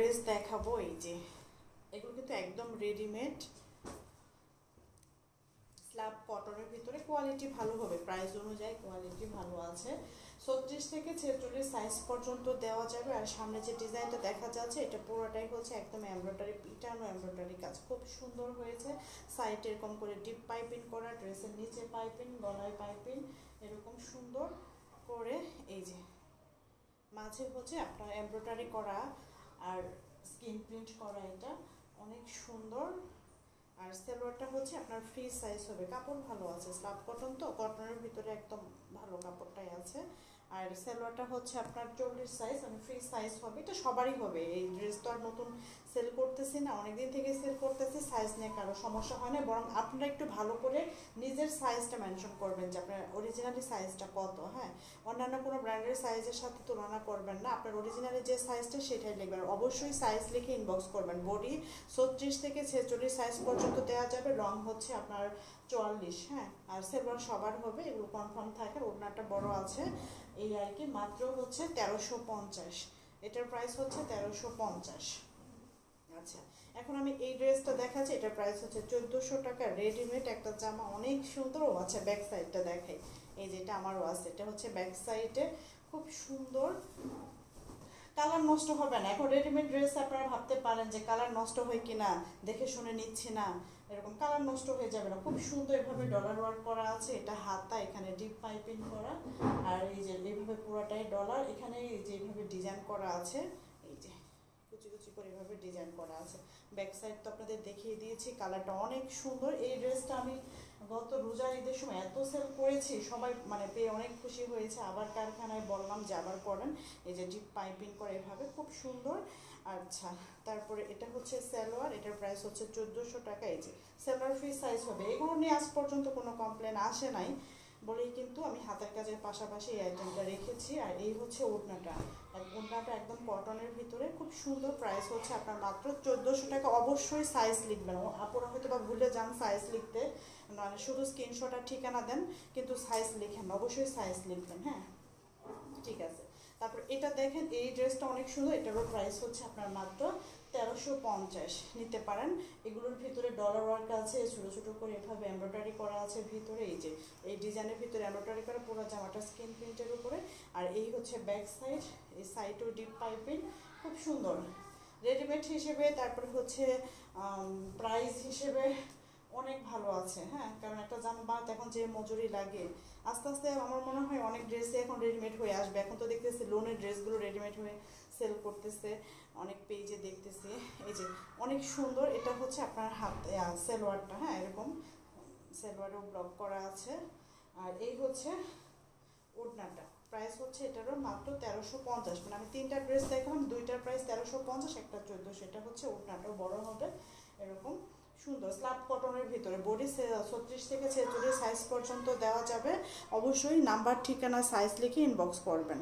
Dress দেখাবো। এই যে এগুলো কিন্তু একদম রেডিমেড স্ল্যাব কটনের ভিতরে, কোয়ালিটি ভালো হবে, প্রাইস অনুযায়ী কোয়ালিটি ভালো আছে। 36 থেকে 46 সাইজ পর্যন্ত দেওয়া যাবে। আর সামনে যে ডিজাইনটা দেখা যাচ্ছে এটা পুরোটাই হচ্ছে একদম এমব্রয়ডারি, পিটানো এমব্রয়ডারি কাজ, খুব সুন্দর হয়েছে। সাইড এরকম করে ডিপ পাইপিং করা, ড্রেসের নিচে পাইপিং, গলায় পাইপিং, এরকম সুন্দর করে। এই যে মাঝে হচ্ছে আপনার এমব্রয়ডারি করা আর স্কিন প্রিন্ট করা, এটা অনেক সুন্দর। আর সালোয়ারটা হচ্ছে আপনার ফ্রি সাইজ হবে, কাপড় ভালো আছে, স্ল্যাব কটন তো, কটনের ভিতরে একদম ভালো কাপড়টাই আছে। আর সালোয়ারটা হচ্ছে আপনার 40 সাইজ, মানে ফ্রি সাইজ হবে, এটা সবারই হবে। এই ড্রেস তো আর নতুন সেল করতেছি না, অনেকদিন থেকে সেল করতেছি, সাইজ নিয়ে কারো সমস্যা হয় না। বরং আপনারা একটু ভালো করে নিজের সাইজটা মেনশন করবেন যে আপনার অরিজিনালি সাইজটা কত। হ্যাঁ, অন্যান্য কোনো ব্র্যান্ডের সাইজের সাথে তুলনা করবেন না, আপনার অরিজিনালি যে সাইজটা সেটাই লিখবেন। অবশ্যই সাইজ লিখে ইনবক্স করবেন। বডি 36 থেকে 46 সাইজ পর্যন্ত দেওয়া যাবে, লং হচ্ছে আপনার 44। হ্যাঁ, আর সালোয়ার সবার হবে, এগুলো কনফার্ম থাকে। ওড়নাটা বড় আছে, এই আর কি। মাত্র হচ্ছে 1350, এটার প্রাইস হচ্ছে 1350। আচ্ছা, এখন আমি এই ড্রেসটা দেখাচ্ছি, এটার প্রাইস হচ্ছে 1400 টাকা। রেডিমেড একটা জামা, অনেক সুন্দর। ও আচ্ছা, ব্যাক সাইডটা দেখাই। এই যেটা আমারও আছে, এটা হচ্ছে ব্যাক সাইডে, খুব সুন্দর। কালার নষ্ট হবে না। এখন রেডিমেড ড্রেস আপনারা ভাবতে পারেন যে কালার নষ্ট হয় কিনা, দেখে শুনে নিচ্ছি না, এরকম কালার নষ্ট হয়ে যাবে না। খুব সুন্দর এভাবে ডলার ওয়ার্ক করা আছে, এটা হাতা, এখানে ডিপ পাইপিং করা, আর এই যে এইভাবে পুরোটাই ডলার, এখানে এই যে এইভাবে ডিজাইন করা আছে, এই যে কুচি কুচি করে এভাবে ডিজাইন করা আছে। ব্যাক সাইড তো আপনাদের দেখিয়ে দিয়েছি, কালারটা অনেক সুন্দর। এই ড্রেসটা আমি গত রোজার ঈদের সময় এত সেল করেছি, সবাই মানে পেয়ে অনেক খুশি হয়েছে। আবার কারখানায় বললাম যে আবার করেন। এই যে ডিপ পাইপিং করে এভাবে, খুব সুন্দর। আচ্ছা, তারপরে এটা হচ্ছে সালোয়ার, এটার প্রাইস হচ্ছে 1400 টাকা। এই যে সালোয়ার ফ্রি সাইজ হবে। এগুলো নিয়ে আজ পর্যন্ত কোনো কমপ্লেন আসে নাই বলেই কিন্তু আমি হাতের কাজের পাশাপাশি এই আইটেমটা রেখেছি। আর এই হচ্ছে ওড়নাটা, ওড়নাটা একদম কটনের ভিতরে, খুব সুন্দর। প্রাইস হচ্ছে আপনার মাত্র 1400 টাকা। অবশ্যই সাইজ লিখবেন, আপনারা হয়তো বা ভুলে যান সাইজ লিখতে, মানে শুধু স্ক্রিনশট আর ঠিকানা দেন, কিন্তু সাইজ লিখেন, অবশ্যই সাইজ লিখবেন। হ্যাঁ, ঠিক আছে। তারপর এটা দেখেন, এই ড্রেসটা অনেক সুন্দর, এটারও প্রাইস হচ্ছে আপনার মাত্র 1350, নিতে পারেন। এগুলোর ভিতরে ডলার ওয়ার্ক আছে, ছোটো ছোটো করে এভাবে এমব্রয়ডারি করা আছে ভিতরে। এই যে এই ডিজাইনের ভিতরে এমব্রয়ডারি করা, পুরো জামাটা স্কিন প্রিন্টের উপরে। আর এই হচ্ছে ব্যাক সাইড, এই সাইডও ডিপ পাইপিং, খুব সুন্দর। রেডিমেড হিসেবে, তারপরে হচ্ছে প্রাইস হিসেবে অনেক ভালো আছে। হ্যাঁ, কারণ একটা জামা বানাতে এখন যে মজুরি লাগে, আস্তে আস্তে আমার মনে হয় অনেক ড্রেসই এখন রেডিমেড হয়ে আসবে। এখন তো দেখতেছি লোনের ড্রেসগুলো রেডিমেড হয়ে সেল করতেছে, অনেক পেজে দেখতেছি। এই যে অনেক সুন্দর, এটা হচ্ছে আপনার হাত সালোয়ারটা। হ্যাঁ, এরকম সালোয়ারও ব্লক করা আছে। আর এই হচ্ছে ওড়নাটা, প্রাইস হচ্ছে এটারও মাত্র 1350। মানে আমি তিনটা ড্রেস দেখলাম, দুইটার প্রাইস 1350, একটা 1400। এটা হচ্ছে ওড়নাটাও বড় হবে, এরকম সুন্দর স্ল্যাব কটনের ভিতরে। বডি 36 থেকে 46 সাইজ পর্যন্ত দেওয়া যাবে। অবশ্যই নাম্বার, ঠিকানা, সাইজ লিখে ইনবক্স করবেন।